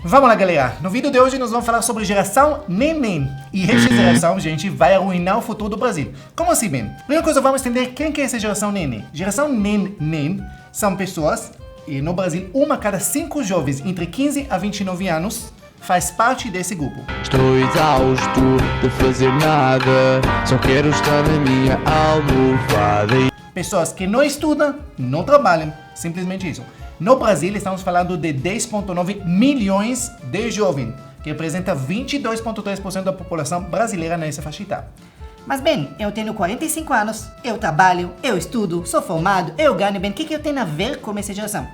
Vamos lá, galera. No vídeo de hoje nós vamos falar sobre geração neném. E essa geração, gente, vai arruinar o futuro do Brasil. Como assim, bem? Primeira coisa, vamos entender quem que é essa geração neném. Geração neném são pessoas, e no Brasil, 1 a cada 5 jovens entre 15 a 29 anos faz parte desse grupo. Estou exausto de fazer nada, só quero estar na minha almofada. Pessoas que não estudam, não trabalham, simplesmente isso. No Brasil, estamos falando de 10,9 milhões de jovens, que representa 22,3% da população brasileira nessa faixa etária. Mas bem, eu tenho 45 anos, eu trabalho, eu estudo, sou formado, eu ganho bem. O que eu tenho a ver com essa geração?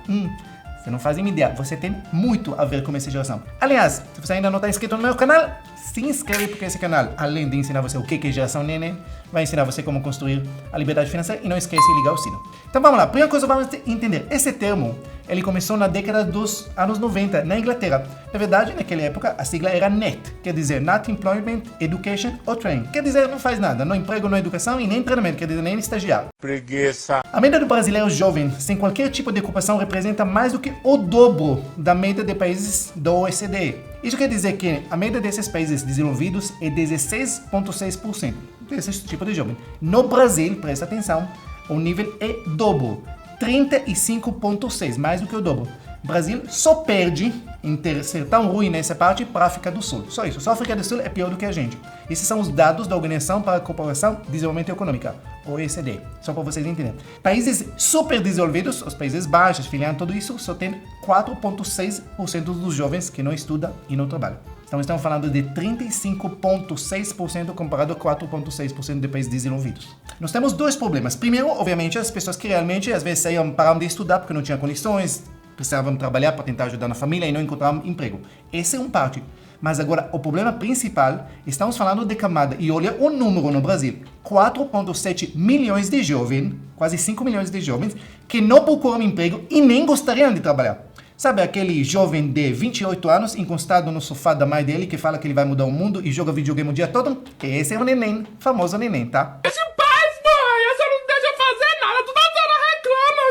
Você não faz ideia, você tem muito a ver com essa geração. Aliás, se você ainda não está inscrito no meu canal, se inscreve porque esse canal, além de ensinar você o que é geração neném, vai ensinar você como construir a liberdade financeira e não esquece de ligar o sino. Então vamos lá, primeira coisa vamos entender, esse termo, ele começou na década dos anos 90 na Inglaterra. Na verdade, naquela época, a sigla era NET, quer dizer Not Employment, Education or Training. Quer dizer, não faz nada, não emprego, não educação e nem treinamento, quer dizer, nem estagiário. Preguiça. A média do brasileiro jovem, sem qualquer tipo de ocupação, representa mais do que o dobro da média de países do OECD. Isso quer dizer que a média desses países desenvolvidos é 16,6% desse tipo de jovem. No Brasil, presta atenção, o nível é dobro, 35,6%, mais do que o dobro. O Brasil só perde em ser tão ruim nessa parte para a África do Sul. Só isso. Só a África do Sul é pior do que a gente. Esses são os dados da Organização para a Cooperação e Desenvolvimento Econômico, OECD. Só para vocês entenderem. Países super desenvolvidos, os Países Baixos, Finlândia, tudo isso, só tem 4,6% dos jovens que não estudam e não trabalham. Então estamos falando de 35,6% comparado a 4,6% de países desenvolvidos. Nós temos dois problemas. Primeiro, obviamente, as pessoas que realmente às vezes pararam de estudar porque não tinham condições, precisavam trabalhar para tentar ajudar na família e não encontravam emprego. Esse é um parte. Mas agora, o problema principal, estamos falando de camada, e olha o número no Brasil, 4,7 milhões de jovens, quase 5 milhões de jovens, que não procuram emprego e nem gostariam de trabalhar. Sabe aquele jovem de 28 anos, encostado no sofá da mãe dele, que fala que ele vai mudar o mundo e joga videogame o dia todo? Esse é o neném, famoso neném, tá?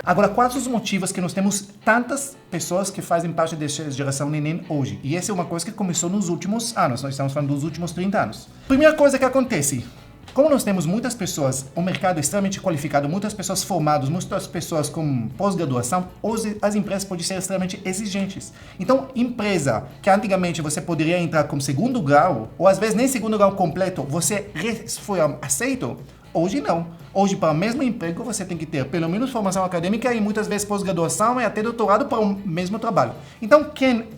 Agora, quais os motivos que nós temos tantas pessoas que fazem parte dessa geração neném hoje? E essa é uma coisa que começou nos últimos anos, nós estamos falando dos últimos 30 anos. Primeira coisa que acontece, como nós temos muitas pessoas, um mercado extremamente qualificado, muitas pessoas formadas, muitas pessoas com pós-graduação, hoje as empresas podem ser extremamente exigentes. Então, empresa que antigamente você poderia entrar como segundo grau, ou às vezes nem segundo grau completo, você foi aceito, hoje não. Hoje, para o mesmo emprego, você tem que ter pelo menos formação acadêmica e muitas vezes pós-graduação e até doutorado para o mesmo trabalho. Então,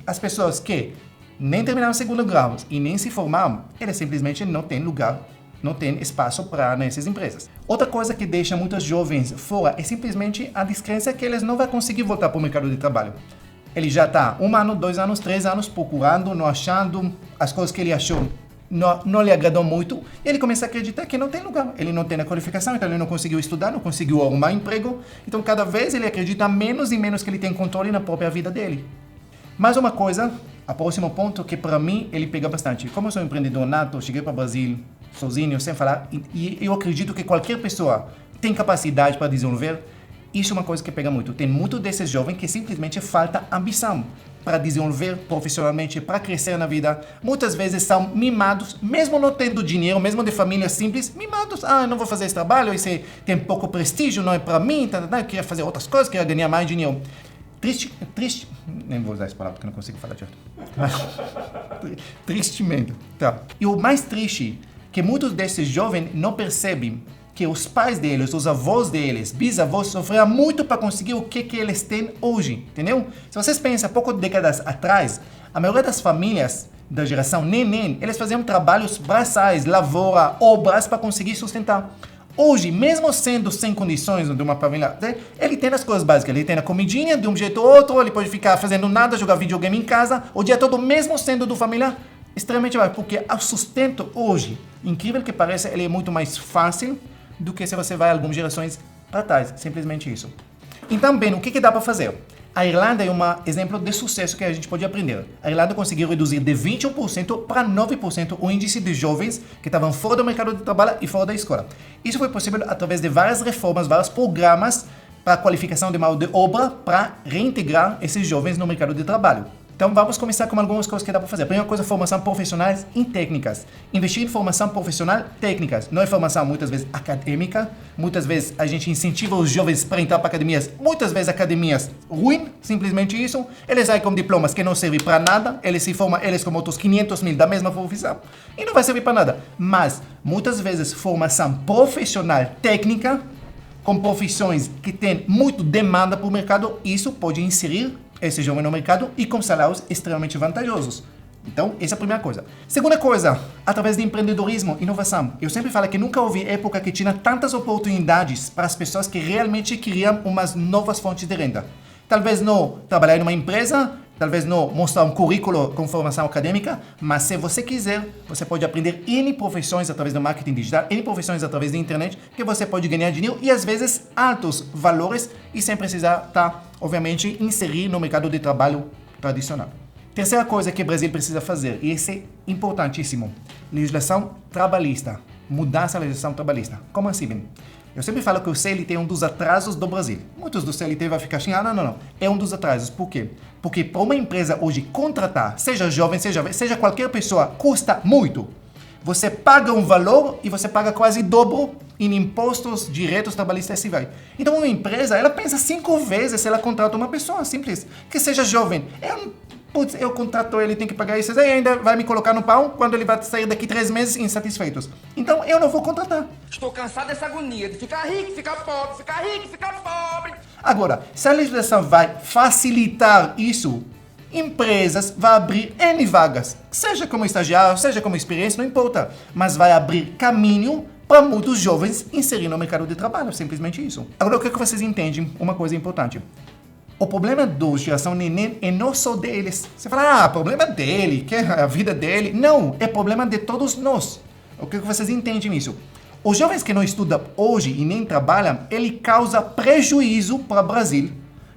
as pessoas que nem terminaram o segundo grau e nem se formaram, elas simplesmente não têm lugar, não têm espaço para nessas empresas. Outra coisa que deixa muitos jovens fora é simplesmente a descrença que eles não vão conseguir voltar para o mercado de trabalho. Ele já está 1 ano, 2 anos, 3 anos procurando, não achando as coisas que ele achou. Não lhe agradou muito, e ele começa a acreditar que não tem lugar. Ele não tem a qualificação, então ele não conseguiu estudar, não conseguiu arrumar emprego. Então, cada vez ele acredita menos e menos que ele tem controle na própria vida dele. Mais uma coisa, o próximo ponto que para mim ele pega bastante. Como eu sou um empreendedor nato, cheguei para o Brasil sozinho, sem falar, e eu acredito que qualquer pessoa tem capacidade para desenvolver. Isso é uma coisa que pega muito. Tem muito desses jovens que simplesmente falta ambição para desenvolver profissionalmente, para crescer na vida. Muitas vezes são mimados, mesmo não tendo dinheiro, mesmo de família simples, mimados. Não vou fazer esse trabalho, esse tem pouco prestígio, não é para mim, eu queria fazer outras coisas, queria ganhar mais dinheiro. Triste, nem vou usar essa palavra porque eu não consigo falar direto. Tristemente, tá. E o mais triste, que muitos desses jovens não percebem que os pais deles, os avós deles, bisavós, sofreram muito para conseguir o que eles têm hoje, entendeu? Se vocês pensam, poucas décadas atrás, a maioria das famílias da geração neném, eles faziam trabalhos braçais, lavoura, obras para conseguir sustentar. Hoje, mesmo sendo sem condições de uma família, ele tem as coisas básicas, ele tem a comidinha de um jeito ou outro, ele pode ficar fazendo nada, jogar videogame em casa, o dia todo, mesmo sendo de família extremamente baixo, porque o sustento hoje, incrível que pareça, ele é muito mais fácil do que se você vai algumas gerações para trás, simplesmente isso. Então, bem, o que dá para fazer? A Irlanda é um exemplo de sucesso que a gente pode aprender. A Irlanda conseguiu reduzir de 21% para 9% o índice de jovens que estavam fora do mercado de trabalho e fora da escola. Isso foi possível através de várias reformas, vários programas para a qualificação de mão de obra para reintegrar esses jovens no mercado de trabalho. Então vamos começar com algumas coisas que dá para fazer. A primeira coisa, formação profissional em técnicas. Investir em formação profissional técnicas. Não é formação muitas vezes acadêmica. Muitas vezes a gente incentiva os jovens para entrar para academias. Muitas vezes academias ruins, simplesmente isso. Eles saem com diplomas que não servem para nada. Eles se formam, eles como outros 500 mil da mesma profissão. E não vai servir para nada. Mas muitas vezes formação profissional técnica, com profissões que têm muito demanda para o mercado, isso pode inserir esse jovem no mercado e com salários extremamente vantajosos. Então, essa é a primeira coisa. Segunda coisa, através de empreendedorismo, inovação. Eu sempre falo que nunca houve época que tinha tantas oportunidades para as pessoas que realmente queriam umas novas fontes de renda. Talvez não trabalhar em uma empresa, talvez não mostrar um currículo com formação acadêmica, mas se você quiser, você pode aprender N profissões através do marketing digital, N profissões através da internet, que você pode ganhar dinheiro e às vezes altos valores e sem precisar estar, obviamente, inserir no mercado de trabalho tradicional. Terceira coisa que o Brasil precisa fazer, e isso é importantíssimo, legislação trabalhista, mudança da legislação trabalhista. Como assim, bem? Eu sempre falo que o CLT é um dos atrasos do Brasil. Muitos do CLT vão ficar assim, não. É um dos atrasos. Por quê? Porque para uma empresa hoje contratar, seja jovem, seja qualquer pessoa, custa muito. Você paga um valor e você paga quase dobro em impostos, direitos trabalhistas e assim vai. Então uma empresa, ela pensa 5 vezes se ela contrata uma pessoa simples, que seja jovem. Eu contrato ele, tem que pagar isso, e ainda vai me colocar no pau quando ele vai sair daqui 3 meses insatisfeitos. Então eu não vou contratar. Estou cansado dessa agonia de ficar rico, ficar pobre, ficar rico, ficar pobre. Agora, se a legislação vai facilitar isso, empresas vão abrir N vagas. Seja como estagiário, seja como experiência, não importa. Mas vai abrir caminho para muitos jovens inserir no mercado de trabalho, simplesmente isso. Agora, o que vocês entendem? Uma coisa importante. O problema do geração neném é não só deles. Você fala, problema dele, que é a vida dele. Não, é problema de todos nós. O que vocês entendem nisso? Os jovens que não estudam hoje e nem trabalham, ele causa prejuízo para o Brasil.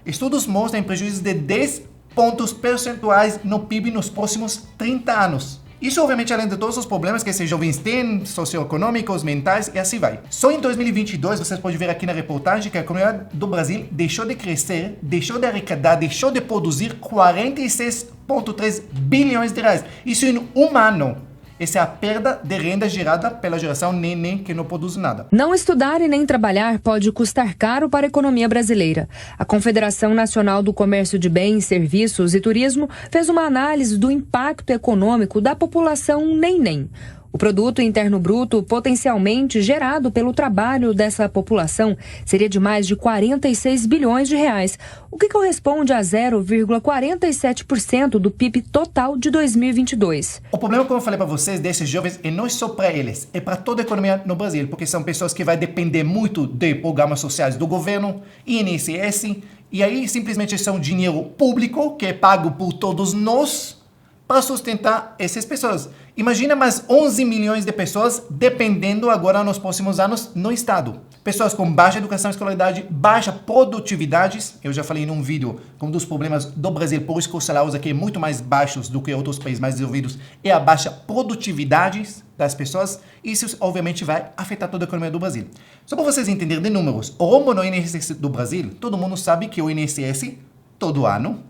Estudos mostram prejuízos de 10 pontos percentuais no PIB nos próximos 30 anos. Isso, obviamente, além de todos os problemas que esses jovens têm, socioeconômicos, mentais e assim vai. Só em 2022, vocês podem ver aqui na reportagem que a economia do Brasil deixou de crescer, deixou de arrecadar, deixou de produzir 46,3 bilhões de reais. Isso em um ano. Essa é a perda de renda gerada pela geração neném que não produz nada. Não estudar e nem trabalhar pode custar caro para a economia brasileira. A Confederação Nacional do Comércio de Bens, Serviços e Turismo fez uma análise do impacto econômico da população neném. O produto interno bruto potencialmente gerado pelo trabalho dessa população seria de mais de 46 bilhões de reais, o que corresponde a 0,47% do PIB total de 2022. O problema, como eu falei para vocês, desses jovens é não só para eles, é para toda a economia no Brasil, porque são pessoas que vão depender muito de programas sociais do governo, INSS, e aí simplesmente são dinheiro público que é pago por todos nós para sustentar essas pessoas. Imagina mais 11 milhões de pessoas dependendo agora nos próximos anos no Estado. Pessoas com baixa educação e escolaridade, baixa produtividade. Eu já falei num vídeo que um dos problemas do Brasil, por isso que os salários aqui são muito mais baixos do que outros países mais desenvolvidos, é a baixa produtividade das pessoas. Isso, obviamente, vai afetar toda a economia do Brasil. Só para vocês entenderem de números, o rombo no INSS do Brasil, todo mundo sabe que o INSS, todo ano,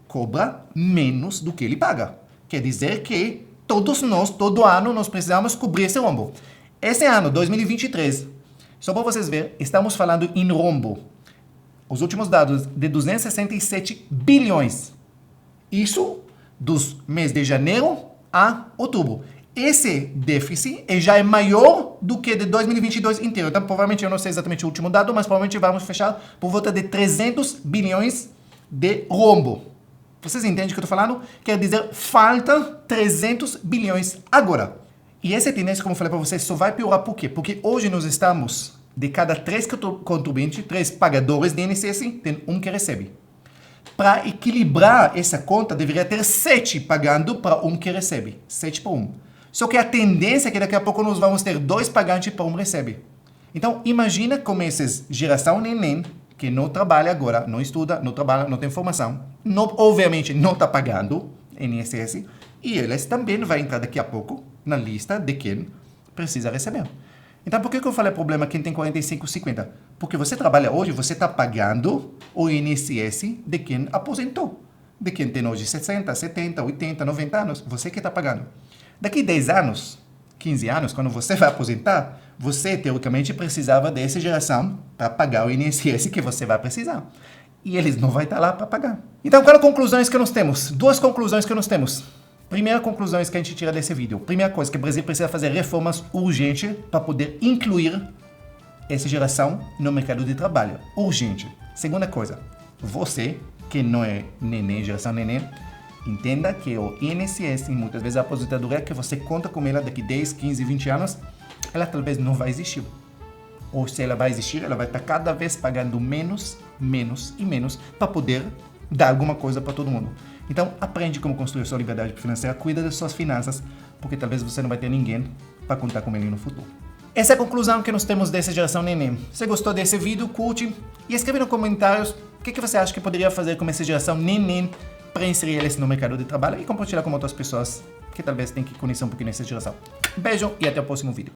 cobra menos do que ele paga. Quer dizer que todos nós, todo ano, nós precisamos cobrir esse rombo. Esse ano, 2023, só para vocês verem, estamos falando em rombo. Os últimos dados de 267 bilhões. Isso dos meses de janeiro a outubro. Esse déficit já é maior do que de 2022 inteiro. Então, provavelmente, eu não sei exatamente o último dado, mas provavelmente vamos fechar por volta de 300 bilhões de rombo. Vocês entendem o que eu estou falando? Quer dizer, falta 300 bilhões agora. E essa tendência, como eu falei para vocês, só vai piorar por quê? Porque hoje nós estamos, de cada 3 contribuintes, 3 pagadores de INSS, tem um que recebe. Para equilibrar essa conta, deveria ter 7 pagando para um que recebe. 7 para 1. Só que a tendência é que daqui a pouco nós vamos ter 2 pagantes para um recebe. Então, imagina como essas geração neném, que não trabalha agora, não estuda, não trabalha, não tem formação, obviamente não está pagando INSS, e eles também vão entrar daqui a pouco na lista de quem precisa receber. Então, por que eu falei problema quem tem 45, 50? Porque você trabalha hoje, você está pagando o INSS de quem aposentou. de quem tem hoje 60, 70, 80, 90 anos. Você que está pagando. Daqui 10 anos, 15 anos, quando você vai aposentar, você, teoricamente, precisava dessa geração para pagar o INSS que você vai precisar. E eles não vão estar lá para pagar. Então, quais conclusões que nós temos? Duas conclusões que nós temos. Primeira conclusão que a gente tira desse vídeo. Primeira coisa, que o Brasil precisa fazer reformas urgentes para poder incluir essa geração no mercado de trabalho. Urgente. Segunda coisa, você, que não é neném, geração neném, entenda que o INSS, e muitas vezes a aposentadoria que você conta com ela daqui 10, 15, 20 anos, ela talvez não vai existir. Ou se ela vai existir, ela vai estar cada vez pagando menos, menos e menos para poder dar alguma coisa para todo mundo. Então, aprende como construir sua liberdade financeira, cuida das suas finanças, porque talvez você não vai ter ninguém para contar com ele no futuro. Essa é a conclusão que nós temos dessa geração neném. Se você gostou desse vídeo, curte e escreve nos comentários o que você acha que poderia fazer com essa geração neném para inserir eles no mercado de trabalho e compartilhar com outras pessoas que talvez tenham que conhecer um pouquinho dessa geração. Beijo e até o próximo vídeo.